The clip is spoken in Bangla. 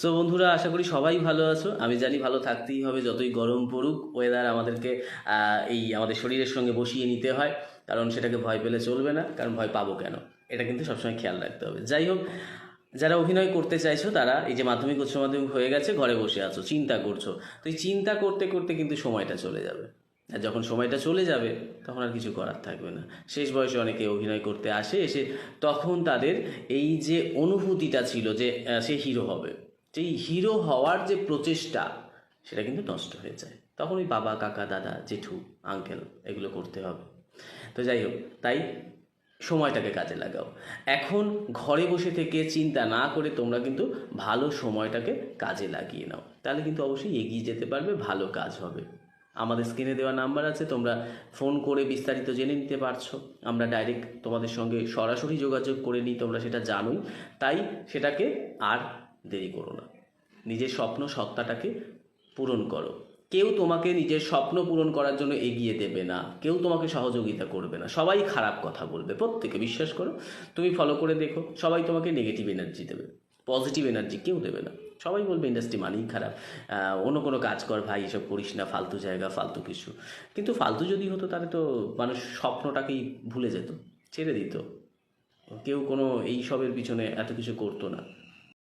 সো বন্ধুরা, আশা করি সবাই ভালো আছো। আমি জানি ভালো থাকতেই হবে, যতই গরম পড়ুক। ওয়েদার আমাদেরকে এই আমাদের শরীরের সঙ্গে বসিয়ে নিতে হয়, কারণ সেটাকে ভয় পেলে চলবে না। কারণ ভয় পাবো কেন, এটা কিন্তু সবসময় খেয়াল রাখতে হবে। যাই হোক, যারা অভিনয় করতে চাইছো তারা এই যে মাধ্যমিক উচ্চ মাধ্যমিক হয়ে গেছে, ঘরে বসে আছো, চিন্তা করছো, তো এই চিন্তা করতে করতে কিন্তু সময়টা চলে যাবে। আর যখন সময়টা চলে যাবে তখন আর কিছু করার থাকবে না। শেষ বয়সে অনেকে অভিনয় করতে আসে, এসে তখন তাদের এই যে অনুভূতিটা ছিল যে সে হিরো হবে, সেই হিরো হওয়ার যে প্রচেষ্টা, সেটা কিন্তু নষ্ট হয়ে যায়। তখন ওই বাবা, কাকা, দাদা, জেঠু, আঙ্কেল এগুলো করতে হবে। তো যাই হোক, তাই সময়টাকে কাজে লাগাও। এখন ঘরে বসে থেকে চিন্তা না করে তোমরা কিন্তু ভালো সময়টাকে কাজে লাগিয়ে নাও, তাহলে কিন্তু অবশ্যই এগিয়ে যেতে পারবে, ভালো কাজ হবে। আমাদের স্ক্রিনে দেওয়া নাম্বার আছে, তোমরা ফোন করে বিস্তারিত জেনে নিতে পারছো। আমরা ডাইরেক্ট তোমাদের সঙ্গে সরাসরি যোগাযোগ করে নিই, তোমরা সেটা জানোই। তাই সেটাকে আর দেরি করো না, নিজের স্বপ্ন সত্তাটাকে পূরণ করো। কেউ তোমাকে নিজের স্বপ্ন পূরণ করার জন্য এগিয়ে দেবে না, কেউ তোমাকে সহযোগিতা করবে না, সবাই খারাপ কথা বলবে, প্রত্যেকে, বিশ্বাস করো। তুমি ফলো করে দেখো, সবাই তোমাকে নেগেটিভ এনার্জি দেবে, পজিটিভ এনার্জি কেউ দেবে না। সবাই বলবে ইন্ডাস্ট্রি মানেই খারাপ, অন্য কোনো কাজ কর ভাই, এসব করিস না, ফালতু জায়গা, ফালতু কিছু। কিন্তু ফালতু যদি হতো তাহলে তো মানুষ স্বপ্নটাকেই ভুলে যেত, ছেড়ে দিত। কেউ কোনো এই সবের পিছনে এত কিছু করতো না।